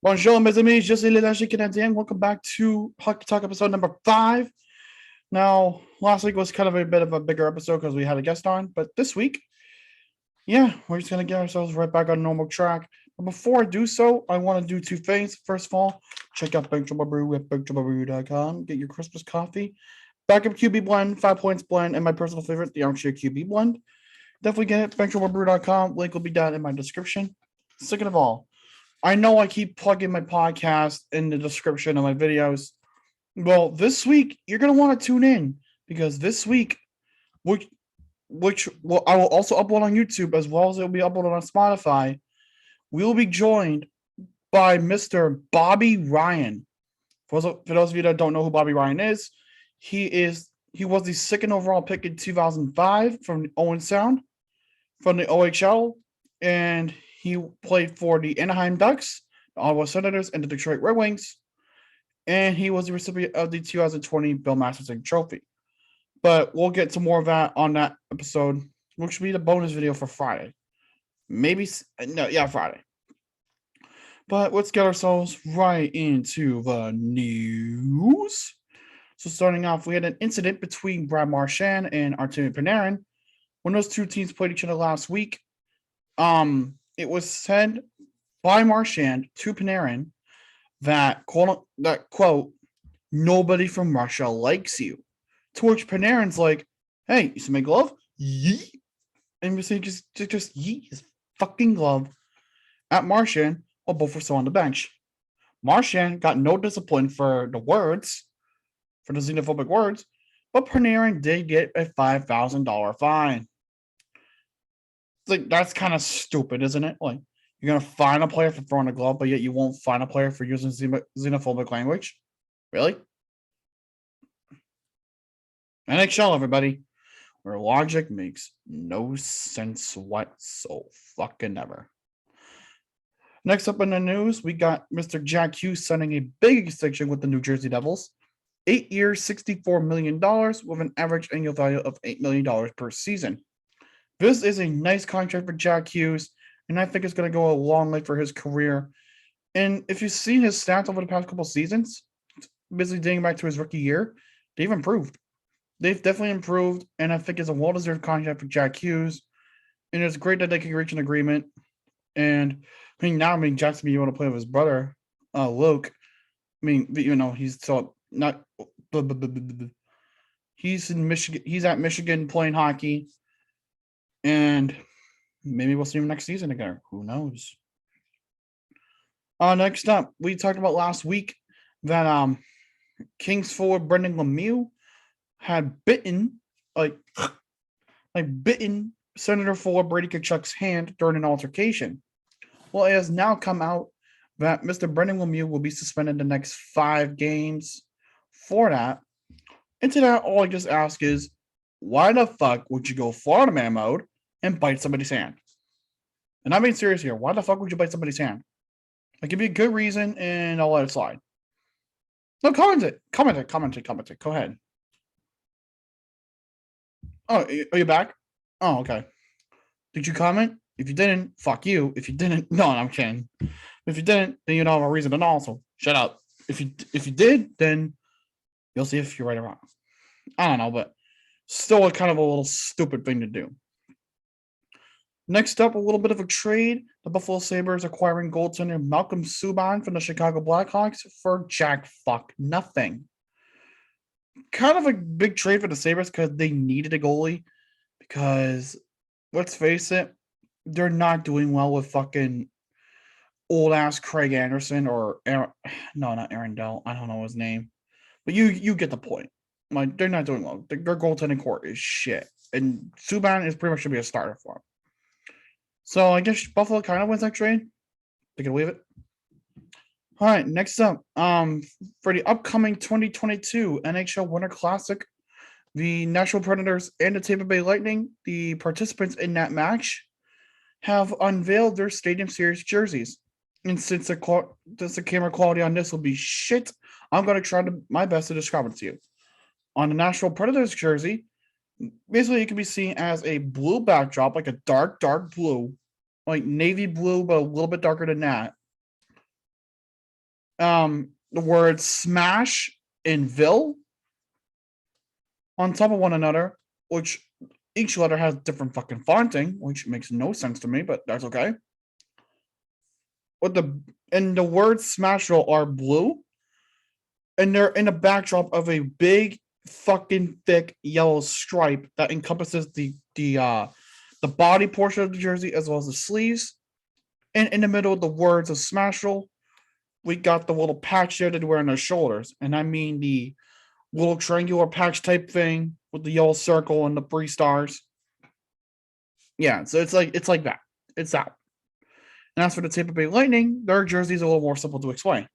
Bonjour, mes amis. Je suis le Canadien. Welcome back to Hockey Talk episode number 5. Now, last week was kind of a bit of a bigger episode because we had a guest on, but this week, yeah, we're just going to get ourselves right back on normal track. But before I do so, I want to do two things. First of all, check out Benchwarmer Brew at benchwarmerbrew.com. Get your Christmas coffee. Backup QB blend, 5 points blend, and my personal favorite, the Armchair QB blend. Definitely get it, benchwarmerbrew.com. Link will be down in my description. Second of all, I know I keep plugging my podcast in the description of my videos. Well, this week you're gonna want to tune in because this week, which I will also upload on YouTube as well as it will be uploaded on Spotify. We will be joined by Mr. Bobby Ryan. For those of you that don't know who Bobby Ryan is, he was the second overall pick in 2005 from the Owen Sound from the OHL, and he played for the Anaheim Ducks, the Ottawa Senators, and the Detroit Red Wings. And he was the recipient of the 2020 Bill Masterton Trophy. But we'll get to more of that on that episode, which will be the bonus video for Friday. Friday. But let's get ourselves right into the news. So starting off, we had an incident between Brad Marchand and Artemi Panarin. When those two teams played each other last week, it was said by Marchand to Panarin that quote, nobody from Russia likes you. To which Panarin's like, hey, you see my glove? Yeet. And we say just yeet his fucking glove at Marchand while both were still on the bench. Marchand got no discipline for the xenophobic words, but Panarin did get a $5,000 fine. Like, that's kind of stupid, isn't it? Like, you're gonna fine a player for throwing a glove, but yet you won't fine a player for using xenophobic language. Really? NHL, everybody, where logic makes no sense whatsoever. Fucking ever. Next up in the news, we got Mr. Jack Hughes signing a big extension with the New Jersey Devils. 8 years, $64 million with an average annual value of $8 million per season. This is a nice contract for Jack Hughes, and I think it's going to go a long way for his career. And if you've seen his stats over the past couple seasons, basically dating back to his rookie year, they've improved. They've definitely improved, and I think it's a well-deserved contract for Jack Hughes. And it's great that they can reach an agreement. And Jack's be able to play with his brother, Luke. He's still not. He's in Michigan. He's at Michigan playing hockey. And maybe we'll see him next season again. Who knows? Next up, we talked about last week that Kings forward Brendan Lemieux had bitten Senator forward Brady Tkachuk's hand during an altercation. Well, it has now come out that Mr. Brendan Lemieux will be suspended the next 5 games for that. And to that, all I just ask is, why the fuck would you go Florida man mode and bite somebody's hand? And I'm being serious here. Why the fuck would you bite somebody's hand? I'll give you a good reason and I'll let it slide. No, comment it. Go ahead. Oh, are you back? Oh, okay. Did you comment? If you didn't, fuck you. If you didn't, no, I'm kidding. If you didn't, then you don't have a reason at all. So shut up. If you did, then you'll see if you're right or wrong. I don't know, but still a kind of a little stupid thing to do. Next up, a little bit of a trade. The Buffalo Sabres acquiring goaltender Malcolm Subban from the Chicago Blackhawks for jack fuck nothing. Kind of a big trade for the Sabres because they needed a goalie. Because, let's face it, they're not doing well with fucking old-ass Craig Anderson or not Aaron Dell. I don't know his name. But you get the point. Like, they're not doing well. Their goaltending core is shit. And Subban is pretty much should be a starter for them. So I guess Buffalo kind of wins that trade. They can leave it. All right, next up, for the upcoming 2022 NHL Winter Classic, the Nashville Predators and the Tampa Bay Lightning, the participants in that match, have unveiled their Stadium Series jerseys. And since the camera quality on this will be shit, I'm going to try my best to describe it to you. On the Nashville Predators jersey, basically it can be seen as a blue backdrop, like a dark blue, like navy blue, but a little bit darker than that. the words smash and Ville on top of one another, which each letter has different fucking fonting, which makes no sense to me, but that's okay. But the words smash roll are blue, and they're in a backdrop of a big fucking thick yellow stripe that encompasses the body portion of the jersey as well as the sleeves. And in the middle of the words of smash roll, we got the little patch there that they wear on their shoulders, and I mean the little triangular patch type thing with the yellow circle and the 3 stars. Yeah, so it's like that. It's that. And as for the Tampa Bay Lightning, their jersey is a little more simple to explain.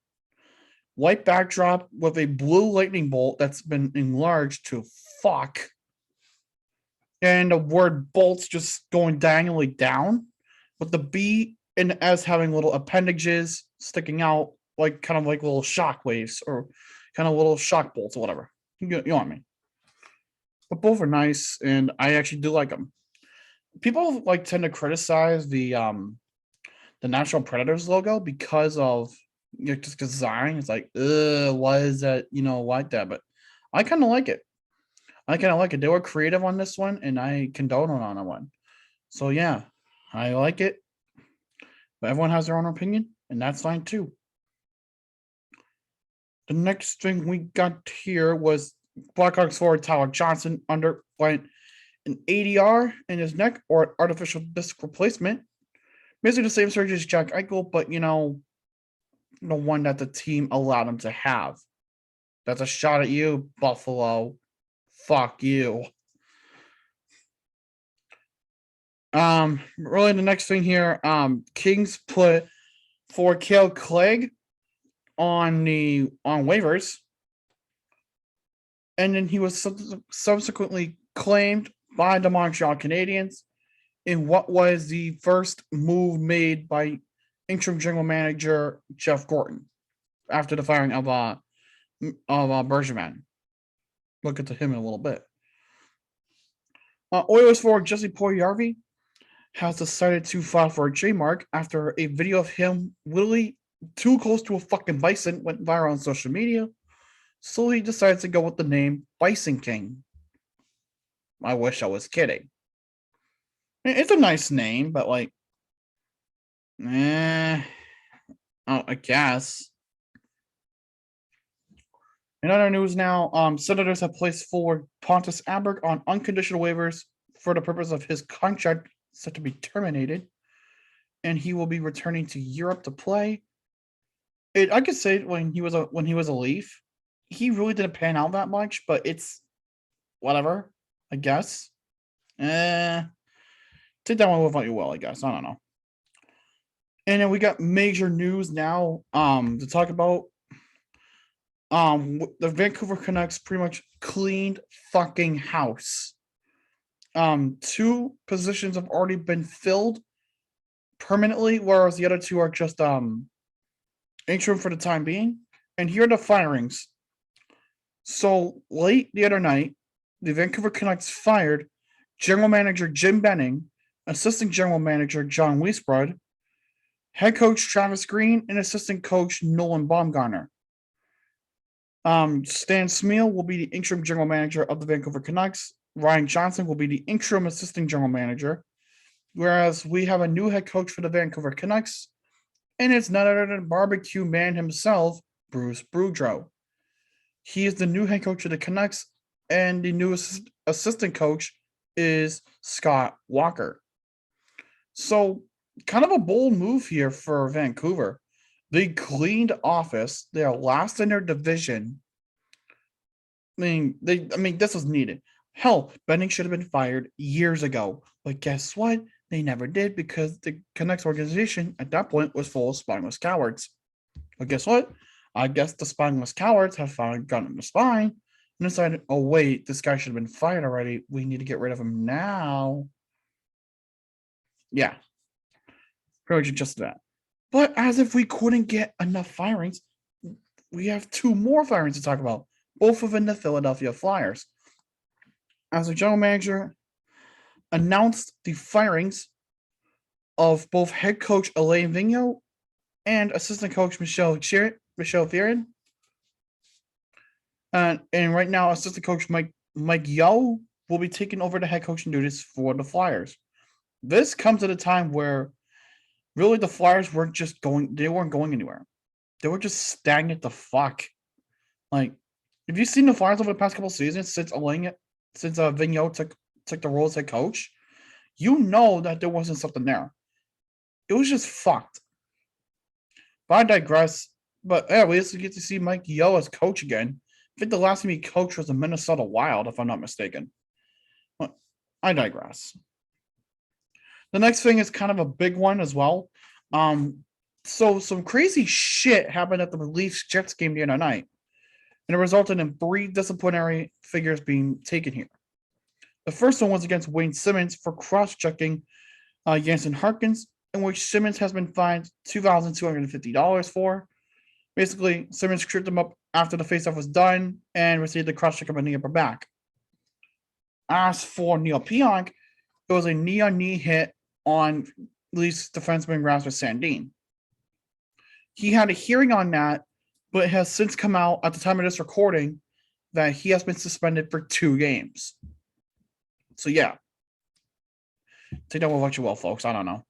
White backdrop with a blue lightning bolt that's been enlarged to fuck. And the word bolts just going diagonally down, with the B and the S having little appendages sticking out, like kind of like little shock waves or kind of little shock bolts or whatever. You know what I mean? But both are nice, and I actually do like them. People like tend to criticize the National Predators logo because of just design. It's like, why is that? Like that? But I kind of like it. They were creative on this one, and I condone on that one. So yeah, I like it. But everyone has their own opinion, and that's fine too. The next thing we got here was Blackhawks forward Tyler Johnson underwent an ADR in his neck, or artificial disc replacement. Basically the same surgery as Jack Eichel, but the one that the team allowed him to have. That's a shot at you, Buffalo. Fuck you. Really the next thing here, Kings put for Kale Clegg on waivers, and then he was subsequently claimed by the Montreal Canadiens in what was the first move made by interim general manager Jeff Gorton after the firing of Bergevin. Look into him in a little bit. Oilers forward Jesse Puljujarvi has decided to file for a trademark after a video of him literally too close to a fucking bison went viral on social media. So he decides to go with the name Bison King. I wish I was kidding. It's a nice name, but I guess. In other news now, Senators have placed forward Pontus Aberg on unconditional waivers for the purpose of his contract set to be terminated, and he will be returning to Europe to play. I could say when he was a Leaf, he really didn't pan out that much, but it's whatever, I guess. Take that one with what you will, I guess. I don't know. And then we got major news now to talk about. The Vancouver Canucks pretty much cleaned fucking house. 2 positions have already been filled permanently, whereas the other 2 are just interim for the time being. And here are the firings. So late the other night, the Vancouver Canucks fired general manager Jim Benning, assistant general manager John Weisbrod, head coach Travis Green, and assistant coach Nolan Baumgartner. Stan Smeel will be the interim general manager of the Vancouver Canucks. Ryan Johnson will be the interim assistant general manager. Whereas we have a new head coach for the Vancouver Canucks, and it's none other than barbecue man himself, Bruce Boudreau. He is the new head coach of the Canucks, and the new assistant coach is Scott Walker. So, kind of a bold move here for Vancouver. They cleaned office. They are last in their division. This was needed. Hell, Benning should have been fired years ago. But guess what? They never did, because the Canucks organization at that point was full of spineless cowards. But guess what? I guess the spineless cowards have finally gotten the spine and decided, oh wait, this guy should have been fired already. We need to get rid of him now. Yeah. Pretty much just that. But as if we couldn't get enough firings, we have 2 more firings to talk about, both within the Philadelphia Flyers. As a general manager announced the firings of both head coach Alain Vigneault and assistant coach Michel Chiarot Michelle Theron. And right now, assistant coach Mike Yo will be taking over the head coaching duties for the Flyers. This comes at a time where really the Flyers weren't going anywhere. They were just stagnant the fuck. Like, have you seen the Flyers over the past couple seasons since Vigneault took the role as head coach? You know that there wasn't something there. It was just fucked. But I digress. But yeah, we also get to see Mike Yo as coach again. I think the last time he coached was the Minnesota Wild, if I'm not mistaken. But I digress. The next thing is kind of a big one as well. So some crazy shit happened at the Leafs Jets game the other night, and it resulted in 3 disciplinary figures being taken here. The first one was against Wayne Simmons for cross-checking Jansen Harkins, in which Simmons has been fined $2,250 for. Basically, Simmons tripped him up after the faceoff was done and received a cross-check of a knee upper back. As for Neil Pionk, it was a knee-on-knee hit on Leafs defenseman Rasmus Sandin. He had a hearing on that, but it has since come out at the time of this recording that he has been suspended for 2 games. So yeah, take that with what you will, folks. I don't know.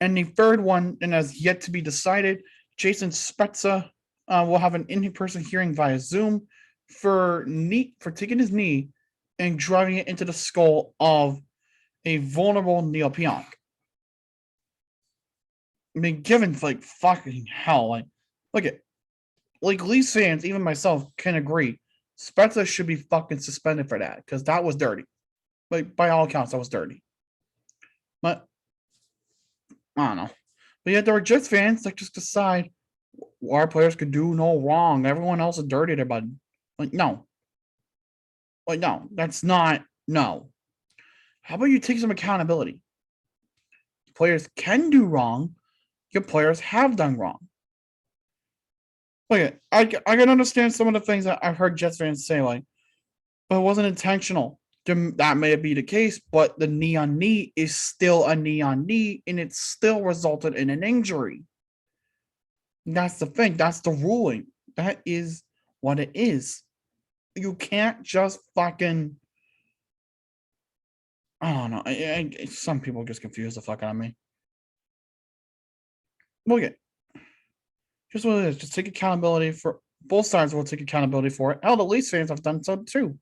And the third one, and has yet to be decided, Jason Spezza will have an in-person hearing via Zoom for taking his knee and driving it into the skull of a vulnerable Neil Pionk. I mean, given like fucking hell, look at Leafs fans, even myself, can agree. Spezza should be fucking suspended for that because that was dirty. Like, by all accounts, that was dirty. But I don't know. But yet there were Jets fans that just decide our players could do no wrong. Everyone else is dirty there, bud. Like, no. Like, no. That's not, no. How about you take some accountability? Players can do wrong. Your players have done wrong. Look, I can understand some of the things that I've heard Jets fans say, like, but it wasn't intentional. That may be the case, but the knee on knee is still a knee on knee, and it still resulted in an injury. And that's the thing. That's the ruling. That is what it is. You can't just fucking. I don't know. Some people just confuse the fuck out of me. Look at just what it is. Just take accountability for both sides. Will take accountability for it. Hell, the Leafs fans have done so too.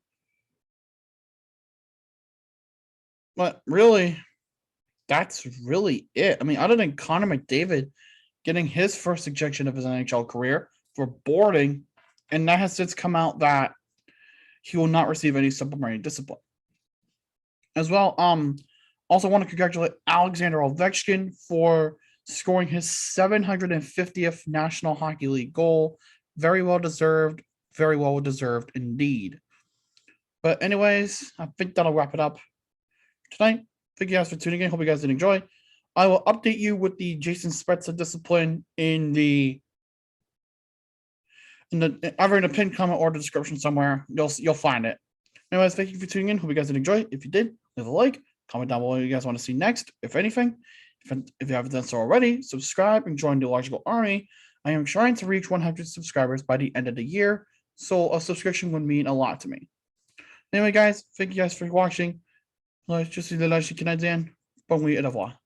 But really, that's really it. I mean, other than Connor McDavid getting his first ejection of his NHL career for boarding, and that has since come out that he will not receive any supplementary discipline. As well, also want to congratulate Alexander Ovechkin for scoring his 750th National Hockey League goal. Very well deserved indeed. But anyways, I think that'll wrap it up tonight. Thank you guys for tuning in. Hope you guys did enjoy. I will update you with the Jason Spezza discipline in the either in the pinned comment or the description somewhere. You'll find it. Anyways, thank you for tuning in. Hope you guys did enjoy. If you did, leave a like, comment down below what you guys want to see next, if anything. If you haven't done so already, subscribe and join the Logical Army. I am trying to reach 100 subscribers by the end of the year, so a subscription would mean a lot to me. Anyway, guys, thank you guys for watching. Je suis de la Canadienne. Bon oui, et au revoir.